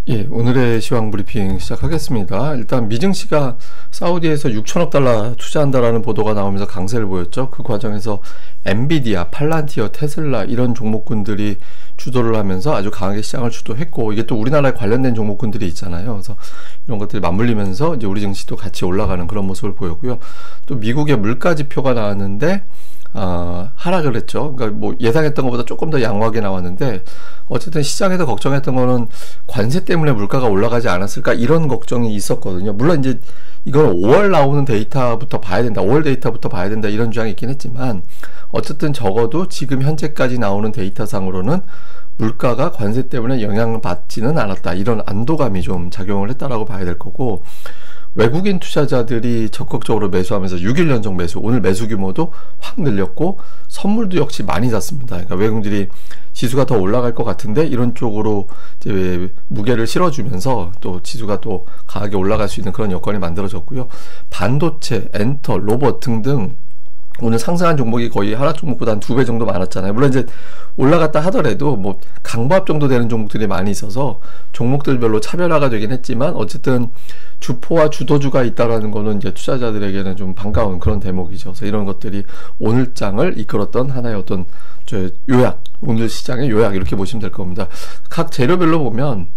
예, 오늘의 시황 브리핑 시작하겠습니다. 일단 미증시가 사우디에서 6천억 달러 투자한다라는 보도가 나오면서 강세를 보였죠. 그 과정에서 엔비디아, 팔란티어, 테슬라 이런 종목군들이 주도를 하면서 아주 강하게 시장을 주도했고, 이게 또 우리나라에 관련된 종목군들이 있잖아요. 그래서 이런 것들이 맞물리면서 이제 우리 증시도 같이 올라가는 그런 모습을 보였고요. 또 미국의 물가 지표가 나왔는데 하락을 했죠. 그러니까 뭐 예상했던 것보다 조금 더 양호하게 나왔는데, 어쨌든 시장에서 걱정했던 거는 관세 때문에 물가가 올라가지 않았을까 이런 걱정이 있었거든요. 물론 이제 이건 5월 나오는 데이터부터 봐야 된다, 5월 데이터부터 봐야 된다 이런 주장이 있긴 했지만, 어쨌든 적어도 지금 현재까지 나오는 데이터상으로는 물가가 관세 때문에 영향을 받지는 않았다, 이런 안도감이 좀 작용을 했다라고 봐야 될 거고, 외국인 투자자들이 적극적으로 매수하면서 6일 연속 매수, 오늘 매수 규모도 확 늘렸고 선물도 역시 많이 샀습니다. 그러니까 외국인들이 지수가 더 올라갈 것 같은데 이런 쪽으로 이제 무게를 실어주면서 또 지수가 또 강하게 올라갈 수 있는 그런 여건이 만들어졌고요. 반도체, 엔터, 로봇 등등 오늘 상승한 종목이 거의 하락 종목보다 한 2배 정도 많았잖아요. 물론 이제 올라갔다 하더라도 뭐 강보합 정도 되는 종목들이 많이 있어서 종목들별로 차별화가 되긴 했지만, 어쨌든 주포와 주도주가 있다라는 거는 이제 투자자들에게는 좀 반가운 그런 대목이죠. 그래서 이런 것들이 오늘 장을 이끌었던 하나의 어떤 요약, 오늘 시장의 요약 이렇게 보시면 될 겁니다. 각 재료별로 보면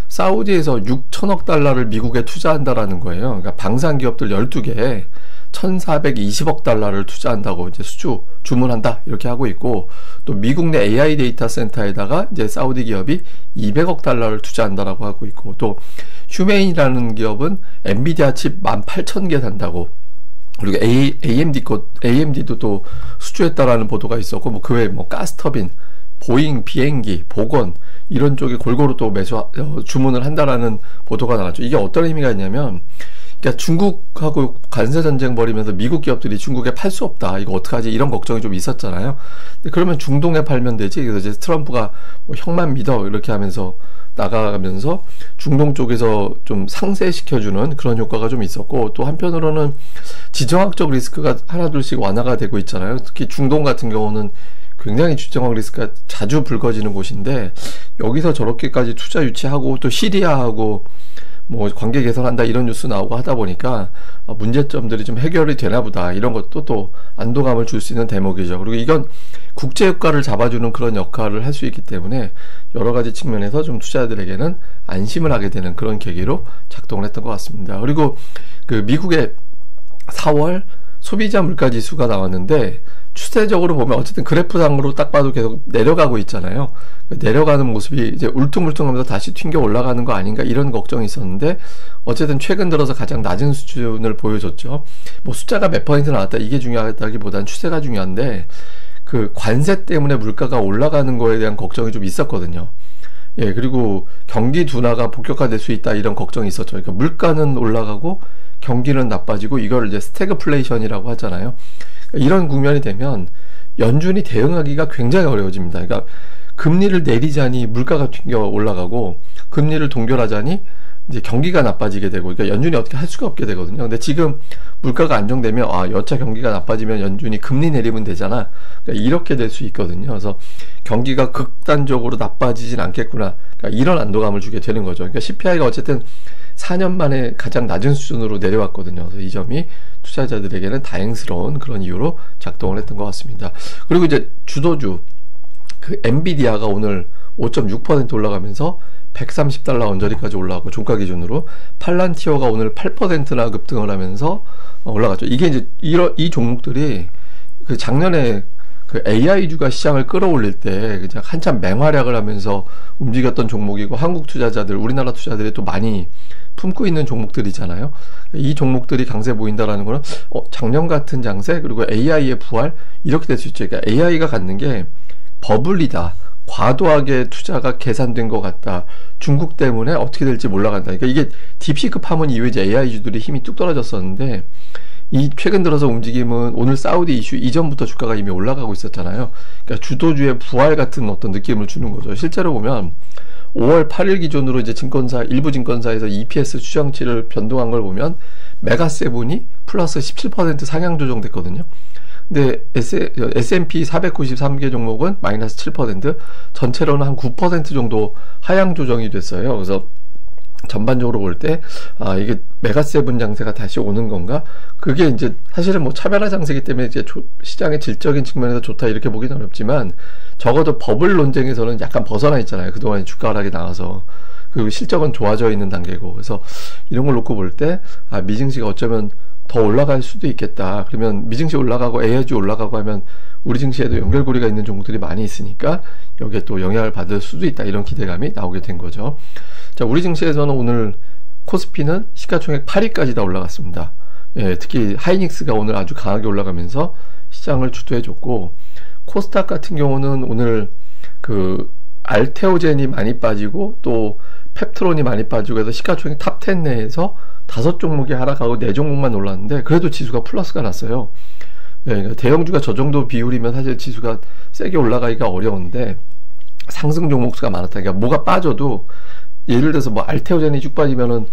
사우디에서 6천억 달러를 미국에 투자한다라는 거예요. 그러니까 방산 기업들 12개에 1,420억 달러를 투자한다고 이제 주문한다 이렇게 하고 있고, 또 미국 내 AI 데이터 센터에다가 이제 사우디 기업이 200억 달러를 투자한다라고 하고 있고, 또 휴메인이라는 기업은 엔비디아 칩 18,000개 산다고, 그리고 AMD도 또 수주했다라는 보도가 있었고, 뭐 그 외에 뭐 가스터빈, 보잉, 비행기, 복원 이런 쪽에 골고루 또 주문을 한다라는 보도가 나왔죠. 이게 어떤 의미가 있냐면, 그러니까 중국하고 관세 전쟁 벌이면서 미국 기업들이 중국에 팔 수 없다, 이거 어떡하지, 이런 걱정이 좀 있었잖아요. 근데 그러면 중동에 팔면 되지. 그래서 이제 트럼프가 뭐 형만 믿어 이렇게 하면서 나가면서 중동 쪽에서 좀 상쇄시켜주는 그런 효과가 좀 있었고, 또 한편으로는 지정학적 리스크가 하나둘씩 완화가 되고 있잖아요. 특히 중동 같은 경우는 굉장히 지정학 리스크가 자주 불거지는 곳인데, 여기서 저렇게까지 투자 유치하고 또 시리아하고 뭐 관계 개선한다 이런 뉴스 나오고 하다 보니까 문제점들이 좀 해결이 되나 보다, 이런 것도 또 안도감을 줄 수 있는 대목이죠. 그리고 이건 국제 효과를 잡아주는 그런 역할을 할 수 있기 때문에 여러 가지 측면에서 좀 투자자들에게는 안심을 하게 되는 그런 계기로 작동을 했던 것 같습니다. 그리고 그 미국의 4월 소비자 물가 지수가 나왔는데, 추세적으로 보면 어쨌든 그래프상으로 딱 봐도 계속 내려가고 있잖아요. 내려가는 모습이 이제 울퉁불퉁하면서 다시 튕겨 올라가는 거 아닌가 이런 걱정이 있었는데, 어쨌든 최근 들어서 가장 낮은 수준을 보여줬죠. 뭐 숫자가 몇 퍼센트 나왔다 이게 중요하다기보다는 추세가 중요한데, 그 관세 때문에 물가가 올라가는 거에 대한 걱정이 좀 있었거든요. 예, 그리고 경기 둔화가 본격화될 수 있다 이런 걱정이 있었죠. 그러니까 물가는 올라가고 경기는 나빠지고, 이걸 이제 스태그플레이션이라고 하잖아요. 이런 국면이 되면 연준이 대응하기가 굉장히 어려워집니다. 그러니까 금리를 내리자니 물가가 튕겨 올라가고, 금리를 동결하자니 이제 경기가 나빠지게 되고, 그러니까 연준이 어떻게 할 수가 없게 되거든요. 근데 지금 물가가 안정되면 여차 경기가 나빠지면 연준이 금리 내리면 되잖아. 그러니까 이렇게 될 수 있거든요. 그래서 경기가 극단적으로 나빠지진 않겠구나, 그러니까 이런 안도감을 주게 되는 거죠. 그러니까 CPI가 어쨌든 4년 만에 가장 낮은 수준으로 내려왔거든요. 그래서 이 점이 투자자들에게는 다행스러운 그런 이유로 작동을 했던 것 같습니다. 그리고 이제 주도주 그 엔비디아가 오늘 5.6% 올라가면서 130달러 언저리까지 올라가고, 종가 기준으로 팔란티어가 오늘 8%나 급등을 하면서 올라갔죠. 이게 이제 이 종목들이 그 작년에 그 AI주가 시장을 끌어올릴 때 그냥 한참 맹활약을 하면서 움직였던 종목이고, 한국 투자자들, 우리나라 투자자들이 또 많이 품고 있는 종목들이잖아요. 이 종목들이 강세 보인다라는 거는 작년 같은 장세, 그리고 AI의 부활, 이렇게 될 수 있죠. 그러니까 AI가 갖는 게 버블리다, 과도하게 투자가 계산된 것 같다, 중국 때문에 어떻게 될지 몰라간다. 그러니까 이게 딥시급 하면 이후에 이제 AI주들이 힘이 뚝 떨어졌었는데, 이 최근 들어서 움직임은 오늘 사우디 이슈 이전부터 주가가 이미 올라가고 있었잖아요. 그러니까 주도주의 부활 같은 어떤 느낌을 주는 거죠. 실제로 보면 5월 8일 기준으로 이제 일부 증권사에서 EPS 추정치를 변동한 걸 보면 메가세븐이 플러스 17% 상향 조정됐거든요. 근데 S&P 493개 종목은 마이너스 7%, 전체로는 한 9% 정도 하향 조정이 됐어요. 그래서 전반적으로 볼 때, 이게 메가세븐 장세가 다시 오는 건가? 그게 이제 사실은 뭐 차별화 장세기 때문에 이제 시장의 질적인 측면에서 좋다 이렇게 보기는 어렵지만, 적어도 버블 논쟁에서는 약간 벗어나 있잖아요. 그동안 주가 하락이 나와서. 그 실적은 좋아져 있는 단계고. 그래서 이런 걸 놓고 볼 때, 미증시가 어쩌면 더 올라갈 수도 있겠다. 그러면 미증시 올라가고 AIG 올라가고 하면 우리 증시에도 연결고리가 있는 종목들이 많이 있으니까 여기에 또 영향을 받을 수도 있다. 이런 기대감이 나오게 된 거죠. 자, 우리 증시에서는 오늘 코스피는 시가총액 8위까지 다 올라갔습니다. 예, 특히 하이닉스가 오늘 아주 강하게 올라가면서 시장을 주도해줬고, 코스닥 같은 경우는 오늘 그 알테오젠이 많이 빠지고 또 펩트론이 많이 빠지고 해서 시가총액 탑10 내에서 5종목이 하락하고 4종목만 올랐는데 그래도 지수가 플러스가 났어요. 예, 그러니까 대형주가 저 정도 비율이면 사실 지수가 세게 올라가기가 어려운데 상승 종목 수가 많았다. 그러니까 뭐가 빠져도 예를 들어서 뭐 알테오젠이 쭉 빠지면은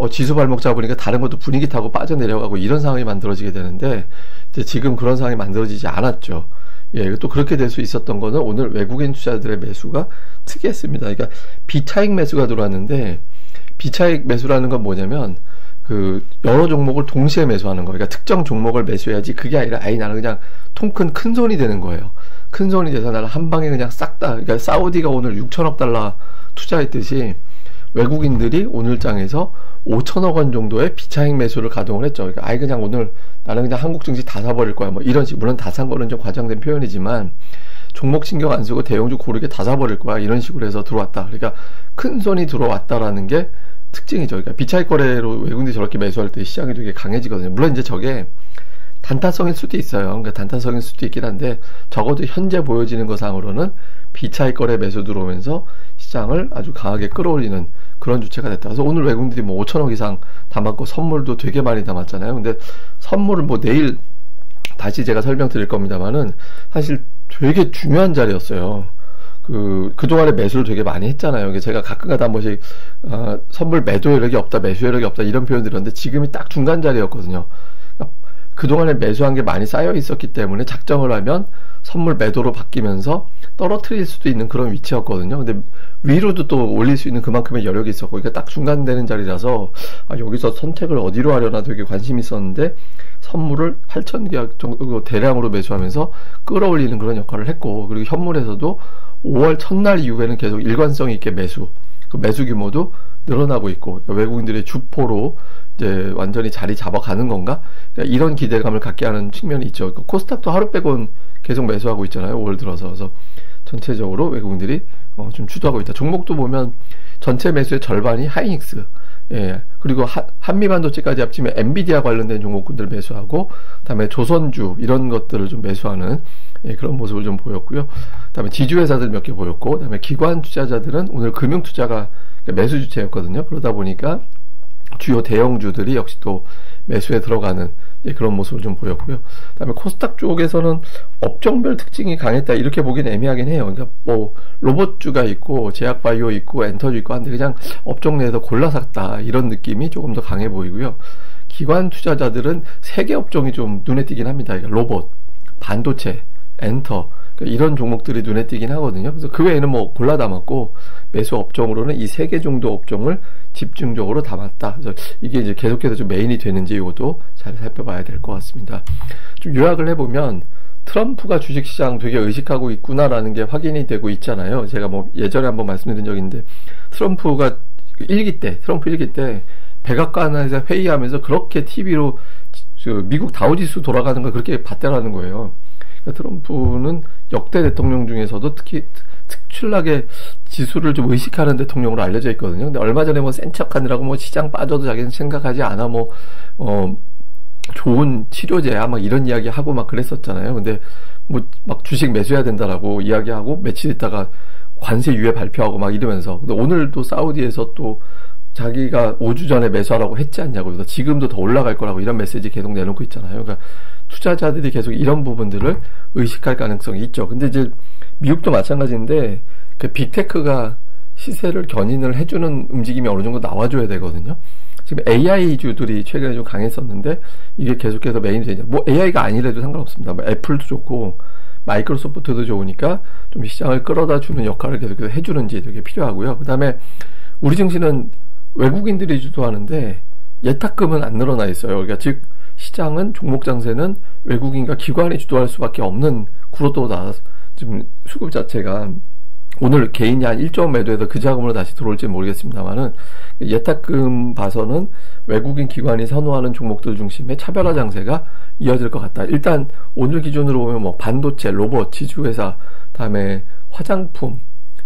지수 발목 잡으니까 다른 것도 분위기 타고 빠져내려가고 이런 상황이 만들어지게 되는데 이제 지금 그런 상황이 만들어지지 않았죠. 예, 또 그렇게 될 수 있었던 거는 오늘 외국인 투자들의 매수가 특이했습니다. 그러니까 비차익 매수가 들어왔는데, 비차익 매수라는 건 뭐냐면 그 여러 종목을 동시에 매수하는 거예요. 그러니까 특정 종목을 매수해야지 그게 아니라 나는 그냥 통큰 큰 손이 되는 거예요. 큰 손이 돼서 나는 한 방에 그냥 싹 다, 그러니까 사우디가 오늘 6천억 달러 투자했듯이 외국인들이 오늘 장에서 5천억 원 정도의 비차익 매수를 가동을 했죠. 그러니까 그냥 오늘 나는 그냥 한국 증시 다 사버릴 거야. 뭐 이런 식, 물론 다 산 거는 좀 과장된 표현이지만 종목 신경 안 쓰고 대형주 고르게 다 사버릴 거야. 이런 식으로 해서 들어왔다. 그러니까 큰 손이 들어왔다라는 게 특징이죠. 그러니까 비차익 거래로 외국인들이 저렇게 매수할 때 시장이 되게 강해지거든요. 물론 이제 저게 단타성일 수도 있어요. 그러니까 단타성일 수도 있긴 한데 적어도 현재 보여지는 것상으로는 비차익 거래 매수 들어오면서 시장을 아주 강하게 끌어올리는 그런 주체가 됐다. 그래서 오늘 외국인들이 뭐 5천억 이상 담았고 선물도 되게 많이 담았잖아요. 근데 선물은 뭐 내일 다시 제가 설명드릴 겁니다만은 사실 되게 중요한 자리였어요. 그동안에 매수를 되게 많이 했잖아요. 제가 가끔가다 한 번씩, 선물 매도 여력이 없다, 매수 여력이 없다, 이런 표현 드렸는데 지금이 딱 중간 자리였거든요. 그동안에 매수한 게 많이 쌓여 있었기 때문에 작정을 하면 선물 매도로 바뀌면서 떨어뜨릴 수도 있는 그런 위치였거든요. 근데 위로도 또 올릴 수 있는 그만큼의 여력이 있었고, 그러니까 딱 중간 되는 자리라서 여기서 선택을 어디로 하려나 되게 관심이 있었는데 선물을 8,000개 정도 대량으로 매수하면서 끌어올리는 그런 역할을 했고, 그리고 현물에서도 5월 첫날 이후에는 계속 일관성 있게 매수, 그 매수 규모도 늘어나고 있고, 그러니까 외국인들의 주포로 이제 완전히 자리 잡아가는 건가? 그러니까 이런 기대감을 갖게 하는 측면이 있죠. 그러니까 코스닥도 하루 빼곤 계속 매수하고 있잖아요. 5월 들어서. 그래서 전체적으로 외국인들이 좀 주도하고 있다. 종목도 보면 전체 매수의 절반이 하이닉스, 예, 그리고 한미반도체까지 합치면 엔비디아 관련된 종목군들 매수하고, 그다음에 조선주 이런 것들을 좀 매수하는, 예, 그런 모습을 좀 보였고요. 그다음에 지주회사들 몇 개 보였고, 그다음에 기관 투자자들은 오늘 금융투자가 매수 주체였거든요. 그러다 보니까 주요 대형주들이 역시 또 매수에 들어가는, 예, 그런 모습을 좀 보였고요. 그다음에 코스닥 쪽에서는 업종별 특징이 강했다 이렇게 보기는 애매하긴 해요. 그러니까 뭐 로봇주가 있고 제약바이오 있고 엔터주 있고 한데 그냥 업종 내에서 골라 샀다 이런 느낌이 조금 더 강해 보이고요. 기관 투자자들은 3개 업종이 좀 눈에 띄긴 합니다. 그러니까 로봇, 반도체, 엔터, 이런 종목들이 눈에 띄긴 하거든요. 그래서 그 외에는 뭐 골라 담았고, 매수 업종으로는 이 3개 정도 업종을 집중적으로 담았다. 그래서 이게 이제 계속해서 좀 메인이 되는지 이것도 잘 살펴봐야 될 것 같습니다. 좀 요약을 해보면 트럼프가 주식시장 되게 의식하고 있구나라는 게 확인이 되고 있잖아요. 제가 뭐 예전에 한번 말씀드린 적이 있는데, 트럼프 일기 때 백악관에서 회의하면서 그렇게 TV로 미국 다우지수 돌아가는 걸 그렇게 봤다라는 거예요. 트럼프는 역대 대통령 중에서도 특히 특출나게 지수를 좀 의식하는 대통령으로 알려져 있거든요. 근데 얼마 전에 뭐 센 척하느라고 뭐 시장 빠져도 자기는 생각하지 않아, 좋은 치료제야 막 이런 이야기 하고 막 그랬었잖아요. 근데 뭐 막 주식 매수해야 된다라고 이야기하고 며칠 있다가 관세 유예 발표하고 막 이러면서, 근데 오늘도 사우디에서 또 자기가 5주 전에 매수하라고 했지 않냐고, 그래서 지금도 더 올라갈 거라고 이런 메시지 계속 내놓고 있잖아요. 그러니까 투자자들이 계속 이런 부분들을 의식할 가능성이 있죠. 근데 이제 미국도 마찬가지인데 그 빅테크가 시세를 견인을 해주는 움직임이 어느 정도 나와줘야 되거든요. 지금 AI주들이 최근에 좀 강했었는데 이게 계속해서 메인이 되냐. 뭐 AI가 아니래도 상관없습니다. 뭐 애플도 좋고 마이크로소프트도 좋으니까 좀 시장을 끌어다 주는 역할을 계속해서 해주는지 되게 필요하고요. 그 다음에 우리 증시는 외국인들이 주도하는데 예탁금은 안 늘어나 있어요. 그러니까 즉 시장은 종목 장세는 외국인과 기관이 주도할 수밖에 없는 구로도다. 지금 수급 자체가 오늘 개인이 한 1조 매도해서 그 자금으로 다시 들어올지 모르겠습니다만은 예탁금 봐서는 외국인 기관이 선호하는 종목들 중심의 차별화 장세가 이어질 것 같다. 일단 오늘 기준으로 보면 뭐 반도체, 로봇, 지주회사, 다음에 화장품,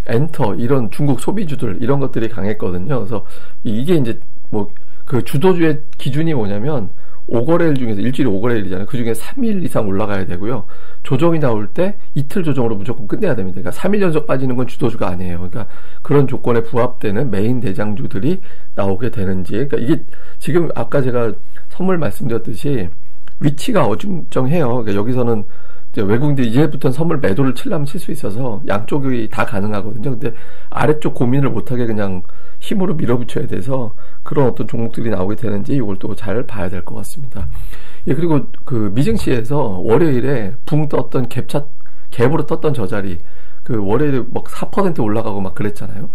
엔터 이런 중국 소비주들 이런 것들이 강했거든요. 그래서 이게 이제 뭐 그 주도주의 기준이 뭐냐면 5거래일 중에서 일주일에 5거래일이잖아요. 그 중에 3일 이상 올라가야 되고요. 조정이 나올 때 이틀 조정으로 무조건 끝내야 됩니다. 그러니까 3일 연속 빠지는 건 주도주가 아니에요. 그러니까 그런 조건에 부합되는 메인 대장주들이 나오게 되는지. 그러니까 이게 지금 아까 제가 선물 말씀드렸듯이 위치가 어중쩡해요. 그러니까 여기서는 외국인들이 이제부터는 선물 매도를 치려면 칠 수 있어서 양쪽이 다 가능하거든요. 근데 아래쪽 고민을 못하게 그냥 힘으로 밀어붙여야 돼서 그런 어떤 종목들이 나오게 되는지 이걸 또 잘 봐야 될 것 같습니다. 예, 그리고 그 미증시에서 월요일에 붕 떴던 갭으로 떴던 저 자리, 그 월요일에 막 4% 올라가고 막 그랬잖아요.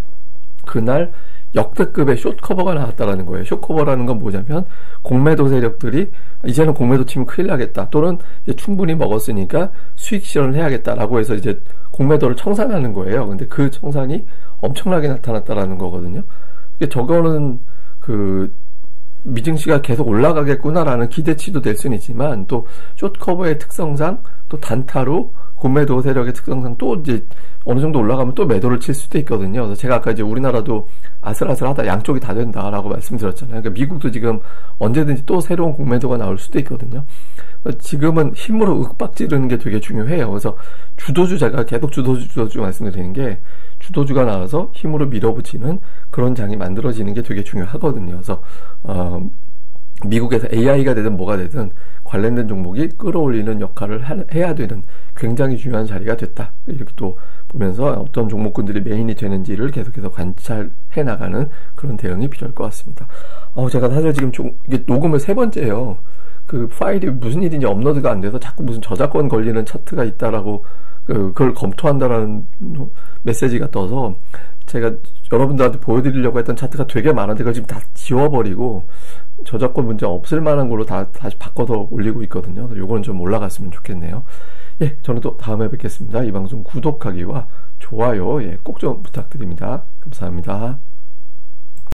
그날 역대급의 숏커버가 나왔다라는 거예요. 숏커버라는 건 뭐냐면 공매도 세력들이 이제는 공매도 치면 큰일 나겠다, 또는 이제 충분히 먹었으니까 수익 실현을 해야겠다라고 해서 이제 공매도를 청산하는 거예요. 근데 그 청산이 엄청나게 나타났다라는 거거든요. 저거는 그 미증시가 계속 올라가겠구나라는 기대치도 될 수는 있지만, 또 숏커버의 특성상 또 단타로 공매도 세력의 특성상 또 이제 어느 정도 올라가면 또 매도를 칠 수도 있거든요. 그래서 제가 아까 이제 우리나라도 아슬아슬하다, 양쪽이 다 된다라고 말씀드렸잖아요. 그러니까 미국도 지금 언제든지 또 새로운 공매도가 나올 수도 있거든요. 지금은 힘으로 윽박지르는 게 되게 중요해요. 그래서 주도주, 제가 계속 주도주 말씀드리는 게, 주도주가 나와서 힘으로 밀어붙이는 그런 장이 만들어지는 게 되게 중요하거든요. 그래서 미국에서 AI가 되든 뭐가 되든 관련된 종목이 끌어올리는 역할을 해야 되는 굉장히 중요한 자리가 됐다. 이렇게 또 보면서 어떤 종목군들이 메인이 되는지를 계속해서 관찰해 나가는 그런 대응이 필요할 것 같습니다. 제가 사실 지금 이게 녹음을 3번째예요. 그 파일이 무슨 일인지 업로드가 안 돼서 자꾸 무슨 저작권 걸리는 차트가 있다라고 그걸 검토한다라는 메시지가 떠서 제가 여러분들한테 보여드리려고 했던 차트가 되게 많은데 그걸 지금 다 지워버리고 저작권 문제 없을 만한 걸로 다시 바꿔서 올리고 있거든요. 그래서 요거는 좀 올라갔으면 좋겠네요. 예, 저는 또 다음에 뵙겠습니다. 이 방송 구독하기와 좋아요, 꼭 좀 부탁드립니다. 감사합니다.